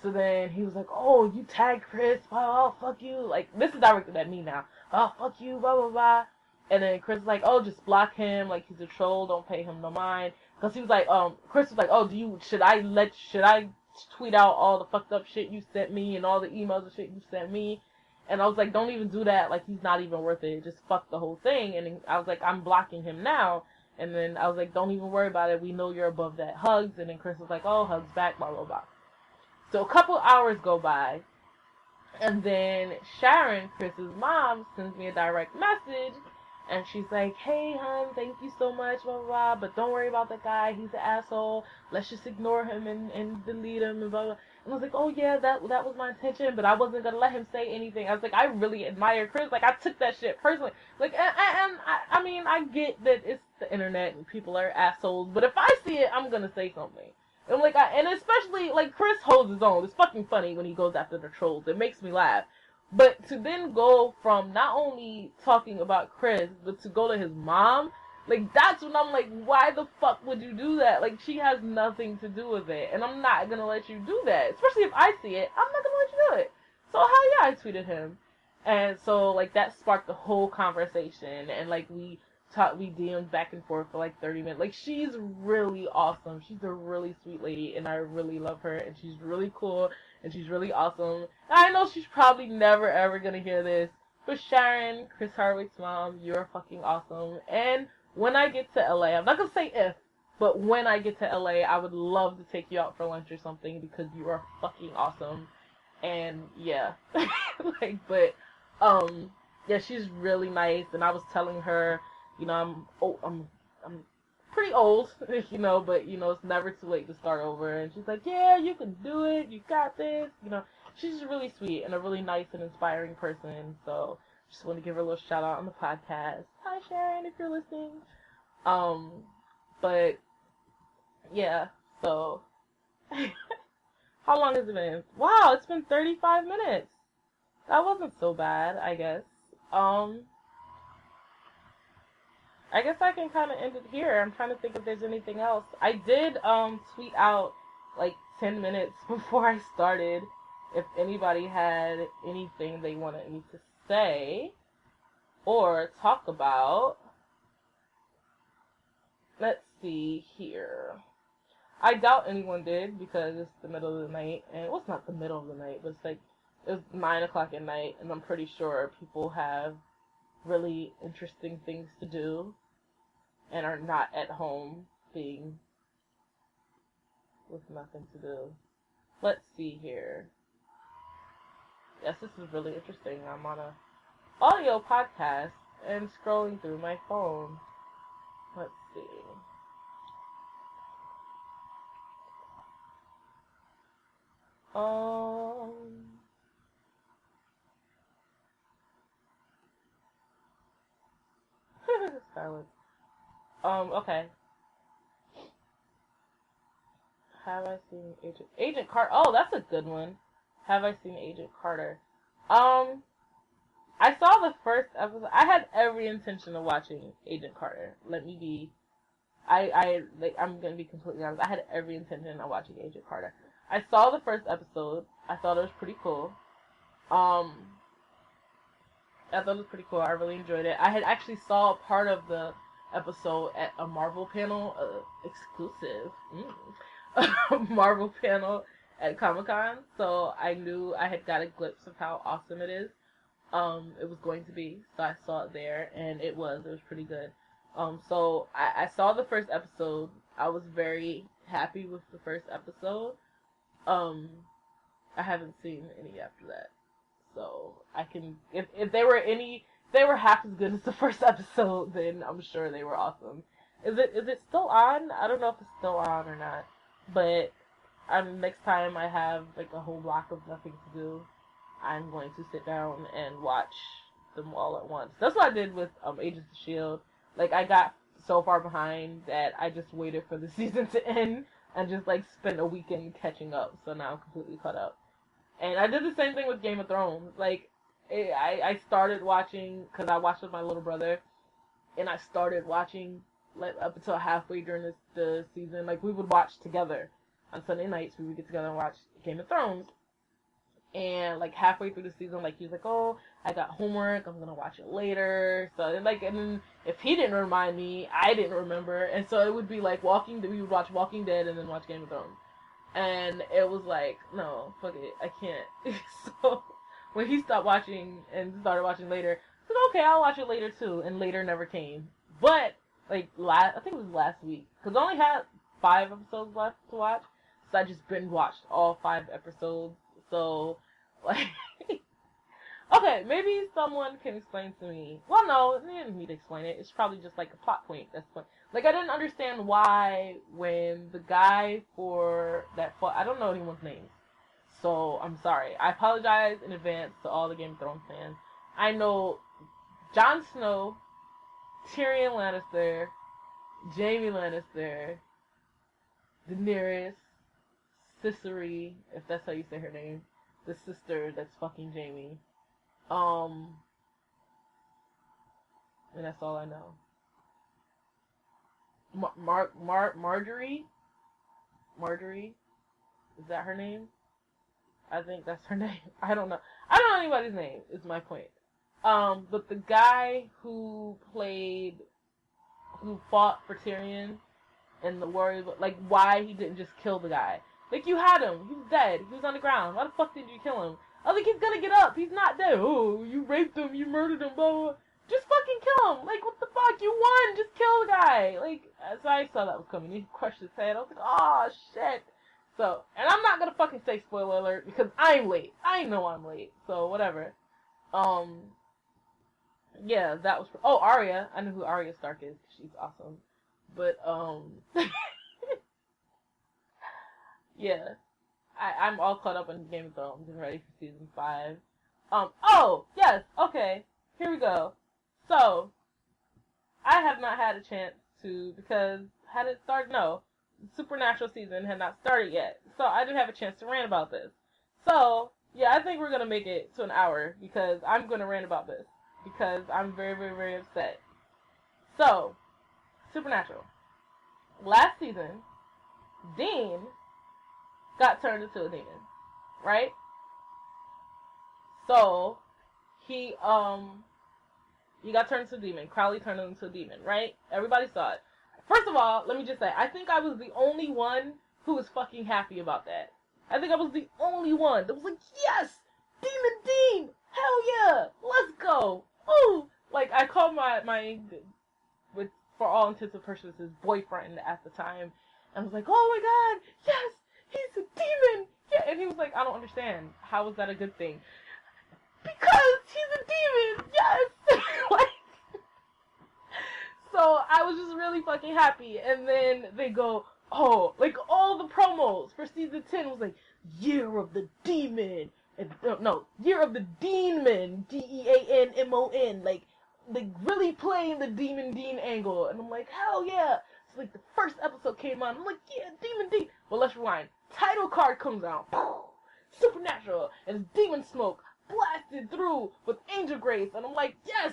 So then he was like, oh, you tagged Chris, oh, fuck you. Like, this is directed at me now. Oh, fuck you, blah, blah, blah. And then Chris was like, oh, just block him. Like, he's a troll. Don't pay him no mind. Because he was like, Chris was like, oh, should I tweet out all the fucked up shit you sent me and all the emails and shit you sent me? And I was like, don't even do that. Like, he's not even worth it. Just fuck the whole thing. And then I was like, I'm blocking him now. And then I was like, don't even worry about it. We know you're above that. Hugs. And then Chris was like, oh, hugs back, blah, blah, blah. So a couple hours go by. And then Sharon, Chris's mom, sends me a direct message. And she's like, hey, hon, thank you so much, blah, blah, blah. But don't worry about that guy. He's an asshole. Let's just ignore him and delete him and blah, blah. And I was like, oh, yeah, that was my intention. But I wasn't going to let him say anything. I was like, I really admire Chris. Like, I took that shit personally. Like, and I mean, I get that it's the internet and people are assholes. But if I see it, I'm going to say something. And, like, and especially, like, Chris holds his own. It's fucking funny when he goes after the trolls. It makes me laugh. But to then go from not only talking about Chris, but to go to his mom, like, that's when I'm like, why the fuck would you do that? Like, she has nothing to do with it. And I'm not going to let you do that. Especially if I see it, I'm not going to let you do it. So, hell yeah, I tweeted him. And so, like, that sparked the whole conversation. And, like, we we DM'd back and forth for like 30 minutes. Like, she's really awesome. She's a really sweet lady, and I really love her, and she's really cool, and she's really awesome. And I know she's probably never ever gonna hear this, but Sharon, Chris Hardwick's mom, you're fucking awesome. And when I get to LA, I'm not gonna say if, but when I get to LA, I would love to take you out for lunch or something, because you are fucking awesome. And yeah, yeah, she's really nice. And I was telling her, you know, I'm pretty old, you know, but you know, it's never too late to start over. And she's like, yeah, you can do it. You got this. You know, she's really sweet and a really nice and inspiring person. So just want to give her a little shout out on the podcast. Hi, Sharon, if you're listening. But yeah, so how long has it been? Wow, it's been 35 minutes. That wasn't so bad, I guess. I guess I can kind of end it here. I'm trying to think if there's anything else. I did tweet out like 10 minutes before I started if anybody had anything they wanted me to say or talk about. Let's see here. I doubt anyone did because it's the middle of the night, and well, it's not the middle of the night, but it's like it was 9 o'clock at night, and I'm pretty sure people have really interesting things to do and are not at home being with nothing to do. Let's see here. Yes, this is really interesting. I'm on a audio podcast and scrolling through my phone. Let's see. Silence. Okay. Have I seen Agent Carter? Oh, that's a good one. Have I seen Agent Carter? I saw the first episode. I had every intention of watching Agent Carter. I'm gonna be completely honest. I had every intention of watching Agent Carter. I saw the first episode. I thought it was pretty cool. I thought it was pretty cool. I really enjoyed it. I had actually saw part of the episode at a Marvel panel, exclusive Marvel panel at Comic-Con. So I knew I had got a glimpse of how awesome it is. It was going to be. So I saw it there, and it was pretty good. So I saw the first episode. I was very happy with the first episode. I haven't seen any after that. So I can, if they were half as good as the first episode, then I'm sure they were awesome. Is it still on? I don't know if it's still on or not. But next time I have like a whole block of nothing to do, I'm going to sit down and watch them all at once. That's what I did with Agents of S.H.I.E.L.D. Like, I got so far behind that I just waited for the season to end and just like spent a weekend catching up. So now I'm completely caught up. And I did the same thing with Game of Thrones. Like, I started watching, because I watched with my little brother, and I started watching like up until halfway during the season. Like, we would watch together. On Sunday nights, we would get together and watch Game of Thrones. And, like, halfway through the season, like, he was like, oh, I got homework, I'm going to watch it later. So, and then if he didn't remind me, I didn't remember. And so it would be like we would watch Walking Dead and then watch Game of Thrones. And it was like, no, fuck it, I can't. So when he stopped watching and started watching later, I said, okay, I'll watch it later too. And later never came. But, like, I think it was last week. Because I only had 5 episodes left to watch. So I just binge watched all 5 episodes. So, like, okay, maybe someone can explain to me. Well, no, they didn't need to explain it. It's probably just like a plot point. That's what. Like, I didn't understand why when the guy for that fought, I don't know anyone's name. So, I'm sorry. I apologize in advance to all the Game of Thrones fans. I know Jon Snow, Tyrion Lannister, Jaime Lannister, Daenerys, Cicely, if that's how you say her name, the sister that's fucking Jaime. And that's all I know. Marjorie? Marjorie? Is that her name? I think that's her name. I don't know. I don't know anybody's name, is my point. But the guy who played who fought for Tyrion and the warriors, like, why he didn't just kill the guy. Like, you had him. He was dead. He was on the ground. Why the fuck did you kill him? I was like, he's gonna get up. He's not dead. Oh, you raped him. You murdered him. Blah, blah, blah. Just fucking kill him. Like, what the fuck? You won. Just kill the guy. Like, so I saw that was coming. He crushed his head. I was like, oh, shit. So, and I'm not gonna fucking say spoiler alert because I'm late. I know I'm late. So, whatever. Yeah, that was... Oh, Arya. I know who Arya Stark is. She's awesome. But, yeah. I'm all caught up on Game of Thrones and ready for season 5. Oh, yes, okay. Here we go. So, I have not had a chance to, because had it started? No. The Supernatural season had not started yet. So, I didn't have a chance to rant about this. So, yeah, I think we're going to make it to an hour because I'm going to rant about this. Because I'm very, very, very upset. So, Supernatural. Last season, Dean got turned into a demon, right? So, he got turned into a demon. Crowley turned him into a demon, right? Everybody saw it. First of all, let me just say, I think I was the only one who was fucking happy about that. I think I was the only one that was like, yes! Demon Dean! Hell yeah! Let's go! Ooh! Like, I called my with, for all intents and purposes, boyfriend at the time, and was like, oh my god, yes! He's a demon! Yeah, and he was like, I don't understand. How is that a good thing? Because he's a demon! Yes! Like, so I was just really fucking happy. And then they go, oh, like all the promos for season 10 was like, Year of the Demon. And, no, Year of the Deanman. Deanmon. Like really playing the Demon Dean angle. And I'm like, hell yeah! So like the first episode came on. I'm like, yeah, Demon Dean. Well, let's rewind. Title card comes out. Supernatural. And it's demon smoke blasted through with angel grace. And I'm like, yes!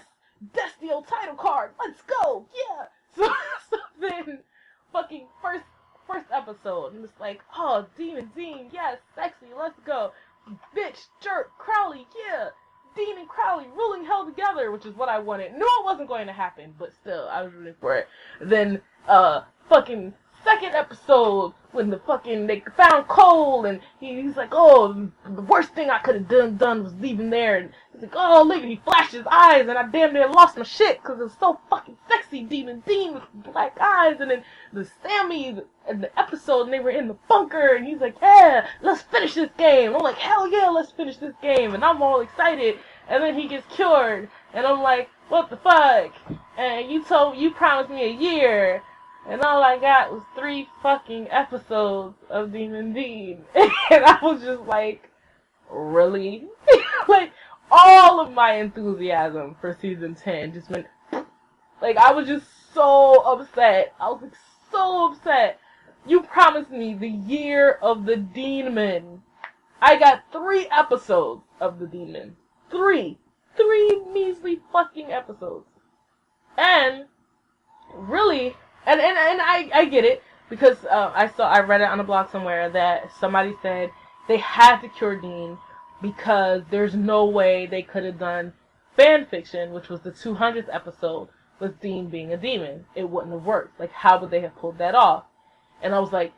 Destio title card. Let's go. Yeah. So then fucking first episode. And it's like, oh, Demon Dean. Yes. Sexy. Let's go. Bitch. Jerk. Crowley. Yeah. Dean and Crowley ruling hell together, which is what I wanted. Knew it wasn't going to happen, but still, I was rooting for it. Then, fucking second episode, when they found Cole, and he's like, oh, the worst thing I could have done was leave him there, and he's like, oh, look, and he flashed his eyes, and I damn near lost my shit, because it was so fucking sexy, Demon Dean with black eyes, and then the Sammy, in the episode, and they were in the bunker, and he's like, yeah, let's finish this game. I'm like, hell yeah, let's finish this game, and I'm all excited, and then he gets cured, and I'm like, what the fuck, and you promised me a year, and all I got was 3 fucking episodes of Demon Dean. And I was just like, really? Like, all of my enthusiasm for season 10 just went, like, I was just so upset. I was like, so upset. You promised me the Year of the Demon. I got 3 episodes of the Demon. 3 measly fucking episodes. And, really... And I get it, because I read it on a blog somewhere that somebody said they had to cure Dean because there's no way they could have done fan fiction, which was the 200th episode, with Dean being a demon. It wouldn't have worked. Like, how would they have pulled that off? And I was like,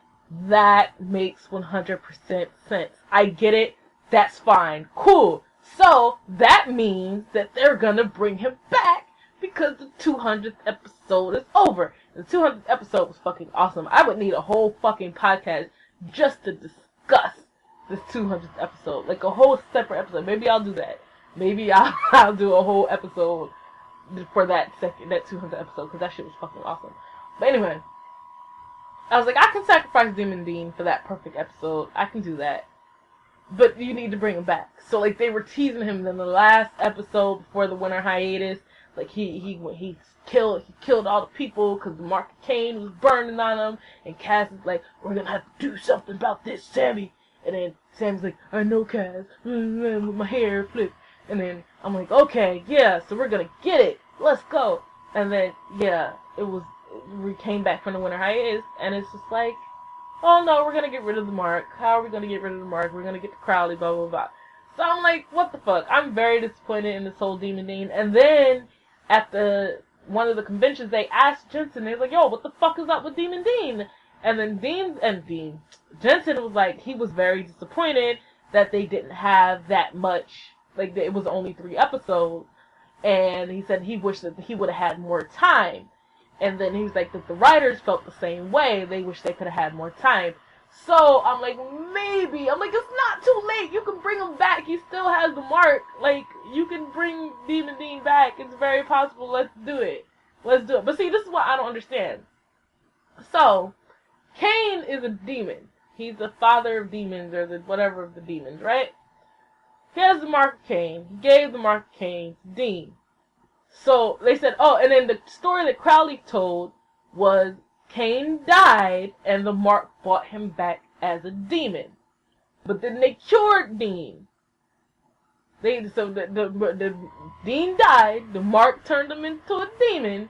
that makes 100% sense. I get it. That's fine. Cool. So, that means that they're gonna bring him back because the 200th episode is over. The 200th episode was fucking awesome. I would need a whole fucking podcast just to discuss this 200th episode. Like a whole separate episode. Maybe I'll do that. Maybe I'll do a whole episode for that 200th episode, because that shit was fucking awesome. But anyway, I was like, I can sacrifice Demon Dean for that perfect episode. I can do that. But you need to bring him back. So like they were teasing him in the last episode before the winter hiatus. Like he killed all the people because the Mark of Cain was burning on him, and Cass is like, we're gonna have to do something about this, Sammy. And then Sammy's like, I know, Cass, with my hair flipped. And then I'm like, okay, yeah, so we're gonna get it, let's go. And then yeah, we came back from the winter hiatus, and it's just like, oh no, we're gonna get rid of the Mark. How are we gonna get rid of the Mark? We're gonna get the Crowley, blah blah blah. So I'm like, what the fuck? I'm very disappointed in this whole Demon Dean. And then at the one of the conventions, they asked Jensen, they were like, yo, what the fuck is up with Demon Dean? And then Jensen was like, he was very disappointed that they didn't have that much, like, it was only 3 episodes, and he said he wished that he would have had more time. And then he was like that the writers felt the same way, they wish they could have had more time. So, I'm like, maybe. I'm like, it's not too late. You can bring him back. He still has the mark. Like, you can bring Demon Dean back. It's very possible. Let's do it. Let's do it. But see, this is what I don't understand. So, Cain is a demon. He's the father of demons, or the whatever of the demons, right? He has the mark of Cain. He gave the mark of Cain to Dean. So, they said, oh, and then the story that Crowley told was Cain died, and the mark brought him back as a demon. But then they cured Dean. The Dean died, the mark turned him into a demon,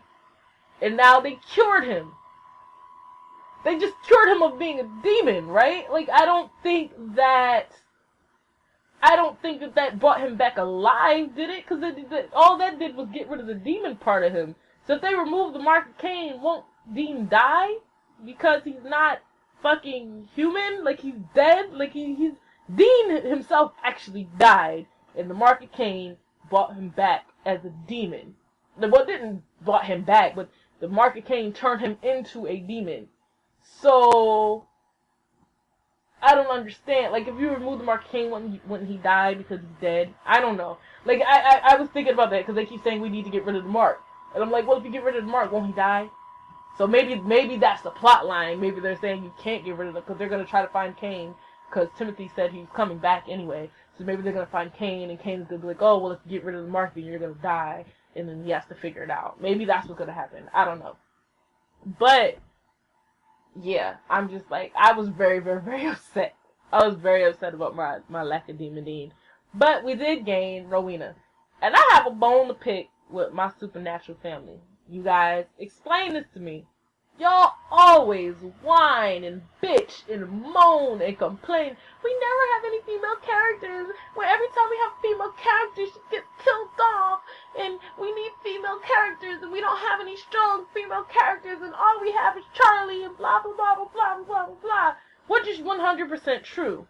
and now they cured him. They just cured him of being a demon, right? Like, I don't think that brought him back alive, did it? Because all that did was get rid of the demon part of him. So if they remove the mark of Cain, won't Dean die? Because he's not fucking human? Like, he's dead? Like, he's... Dean himself actually died, and the mark of Cain brought him back as a demon. Well, it didn't brought him back, but the mark of Cain turned him into a demon. So, I don't understand. Like, if you remove the mark of Cain, wouldn't he die because he's dead? I don't know. Like, I was thinking about that, because they keep saying we need to get rid of the mark. And I'm like, well, if you get rid of the mark, won't he die? So maybe that's the plot line. Maybe they're saying you can't get rid of it, because they're going to try to find Cain, because Timothy said he was coming back anyway. So maybe they're going to find Cain, and Cain's going to be like, oh, well, if you get rid of the mark, then you're going to die. And then he has to figure it out. Maybe that's what's going to happen. I don't know. But, yeah, I'm just like, I was very, very, very upset. I was very upset about my lack of Demon Dean. But we did gain Rowena. And I have a bone to pick with my supernatural family. You guys, explain this to me. Y'all always whine and bitch and moan and complain. We never have any female characters. Where every time we have female characters, she gets killed off. And we need female characters, and we don't have any strong female characters, and all we have is Charlie and blah, blah, blah, blah, blah, blah, blah, blah. Which is 100% true.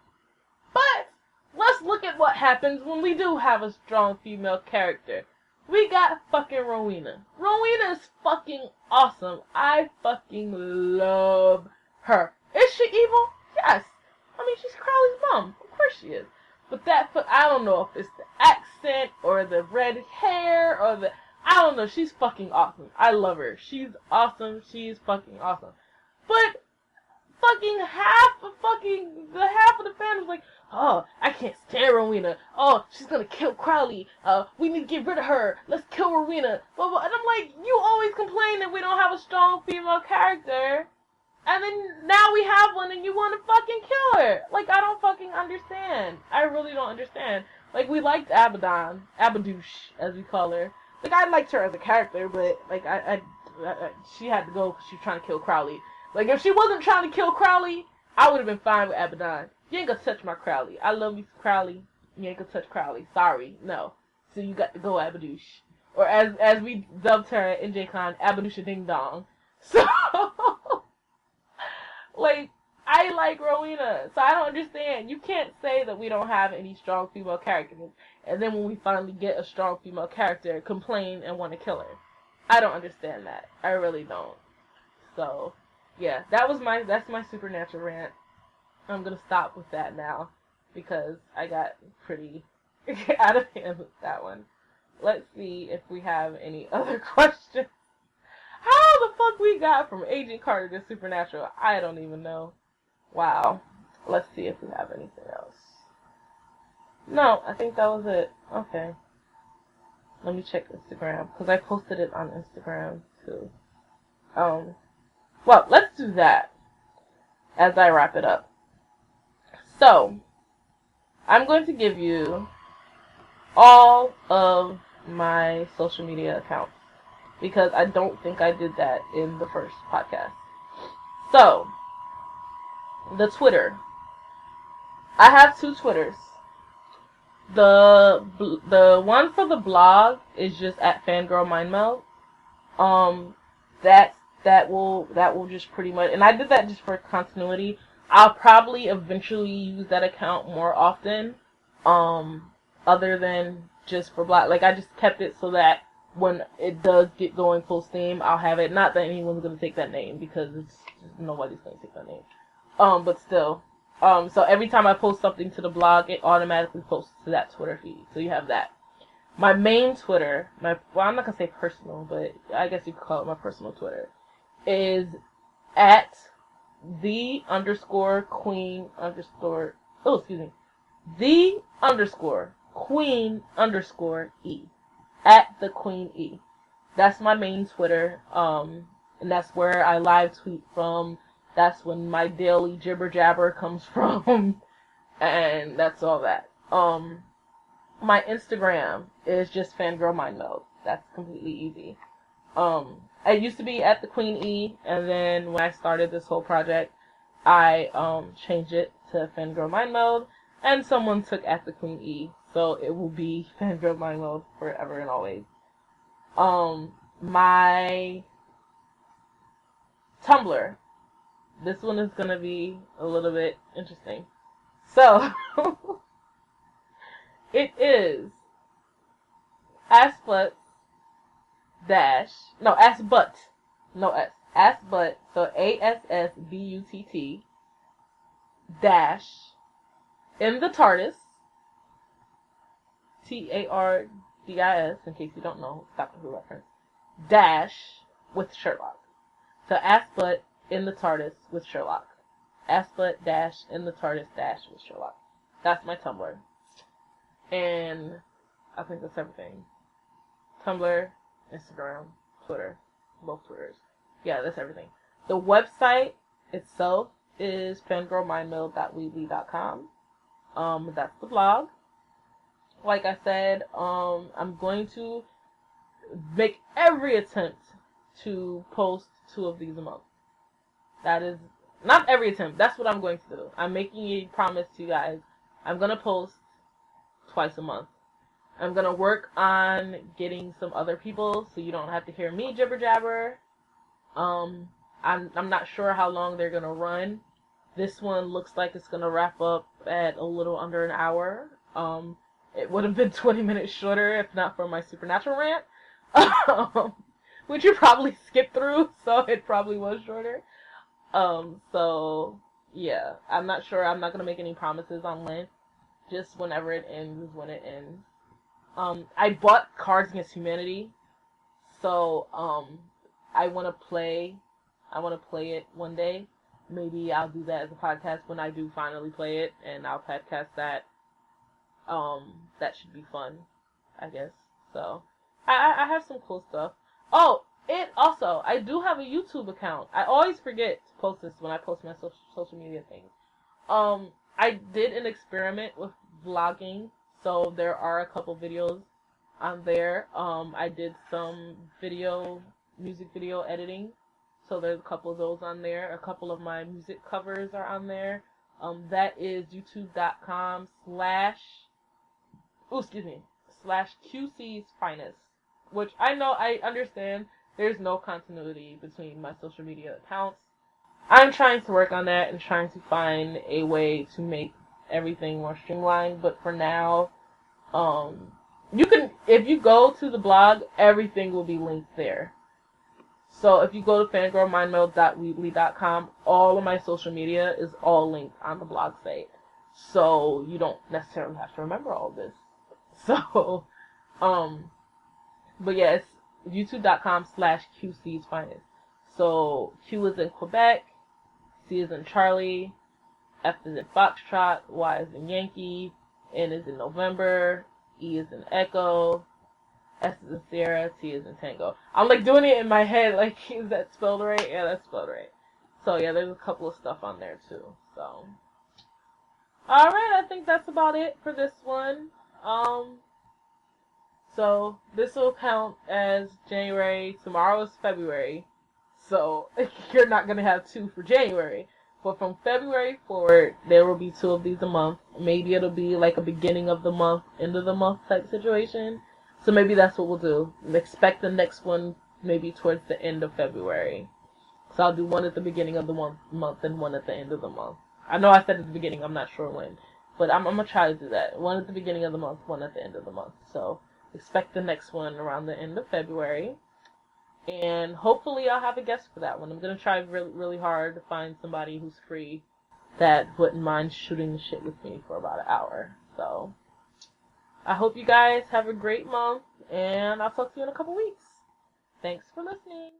But let's look at what happens when we do have a strong female character. We got fucking Rowena. Rowena is fucking awesome. I fucking love her. Is she evil? Yes. I mean, she's Crowley's mom. Of course she is. But I don't know if it's the accent or the red hair or I don't know. She's fucking awesome. I love her. She's awesome. She's fucking awesome. But fucking half of the fans was like, oh, I can't stand Rowena. Oh, she's gonna kill Crowley. We need to get rid of her. Let's kill Rowena. And I'm like, you always complain that we don't have a strong female character. And then now we have one and you want to fucking kill her. Like, I don't fucking understand. I really don't understand. Like, we liked Abadouche, as we call her. Like, I liked her as a character, but, like, she had to go because she was trying to kill Crowley. Like, if she wasn't trying to kill Crowley, I would have been fine with Abaddon. You ain't gonna touch my Crowley. I love you, Crowley. You ain't gonna touch Crowley. Sorry. No. So you got to go Abadouche. Or as we dubbed her at NJCon, Abadouche Ding Dong. So, like, I like Rowena. So I don't understand. You can't say that we don't have any strong female characters. And then when we finally get a strong female character, complain and want to kill her. I don't understand that. I really don't. So, yeah, that's my supernatural rant. I'm gonna stop with that now because I got pretty out of hand with that one. Let's see if we have any other questions. How the fuck we got from Agent Carter to Supernatural? I don't even know. Wow. Let's see if we have anything else. No, I think that was it. Okay. Let me check Instagram because I posted it on Instagram too. Well, let's do that as I wrap it up. So, I'm going to give you all of my social media accounts because I don't think I did that in the first podcast. So, the Twitter. I have 2 Twitters. The one for the blog is just at Fangirlmindmeld. That will just pretty much, and I did that just for continuity. I'll probably eventually use that account more often, other than just for Black. Like, I just kept it so that when it does get going full steam, I'll have it. Not that anyone's gonna take that name, because it's just, nobody's gonna take that name. But still, so every time I post something to the blog, it automatically posts to that Twitter feed. So you have that. My main Twitter, well, I'm not gonna say personal, but I guess you could call it my personal Twitter, is at the_queen_, the_queen_e, at the Queen E. That's my main Twitter, and that's where I live tweet from. That's when my daily jibber jabber comes from, and that's all that. My Instagram is just Fangirlmindmeld. That's completely easy. I used to be at the Queen E, and then when I started this whole project, I changed it to Fangirlmindmeld, and someone took at the Queen E, so it will be Fangirlmindmeld forever and always. My Tumblr. This one is gonna be a little bit interesting. So, it is assbutt, so ASSBUTT dash in the TARDIS, TARDIS, in case you don't know, Doctor Who reference, dash with Sherlock. So assbutt in the TARDIS with Sherlock. Assbutt dash in the TARDIS dash with Sherlock. That's my Tumblr. And I think that's everything. Tumblr, Instagram, Twitter, both Twitters. Yeah, that's everything. The website itself is fangirlmindmeld.weebly.com. That's the blog. Like I said, I'm going to make every attempt to post 2 of these a month. That is, not every attempt, that's what I'm going to do. I'm making a promise to you guys. I'm going to post twice a month. I'm going to work on getting some other people so you don't have to hear me jibber jabber. I'm not sure how long they're going to run. This one looks like it's going to wrap up at a little under an hour. It would have been 20 minutes shorter if not for my supernatural rant. Which you probably skipped through, so it probably was shorter. So, yeah. I'm not sure. I'm not going to make any promises on length. Just whenever it ends is when it ends. I bought Cards Against Humanity, so, I want to play it one day. Maybe I'll do that as a podcast when I do finally play it, and I'll podcast that. That should be fun, I guess. So, I have some cool stuff. Oh, I do have a YouTube account. I always forget to post this when I post my social media things. I did an experiment with vlogging, so there are a couple videos on there. I did some music video editing, so there's a couple of those on there. A couple of my music covers are on there. That is youtube.com/QC's Finest, which I understand there's no continuity between my social media accounts. I'm trying to work on that and trying to find a way to make everything more streamlined, but for now, if you go to the blog, everything will be linked there. So if you go to fangirlmindmeld.weebly.com, all of my social media is all linked on the blog site. So you don't necessarily have to remember all of this. So, but yeah, it's youtube.com/QC's Finest. So Q is in Quebec, C is in Charlie, F is in Foxtrot, Y is in Yankee, N is in November, E is in Echo, S is in Sierra, T is in Tango. I'm like doing it in my head, like, is that spelled right? Yeah, that's spelled right. So yeah, there's a couple of stuff on there too. So, alright, I think that's about it for this one. So this will count as January. Tomorrow is February. So you're not going to have 2 for January. But from February forward, there will be 2 of these a month. Maybe it'll be like a beginning of the month, end of the month type situation. So maybe that's what we'll do. Expect the next one maybe towards the end of February. So I'll do one at the beginning of the month and one at the end of the month. I know I said at the beginning, I'm not sure when. But I'm going to try to do that. One at the beginning of the month, one at the end of the month. So expect the next one around the end of February. And hopefully I'll have a guest for that one. I'm going to try really, really hard to find somebody who's free that wouldn't mind shooting the shit with me for about an hour. So I hope you guys have a great month, and I'll talk to you in a couple weeks. Thanks for listening.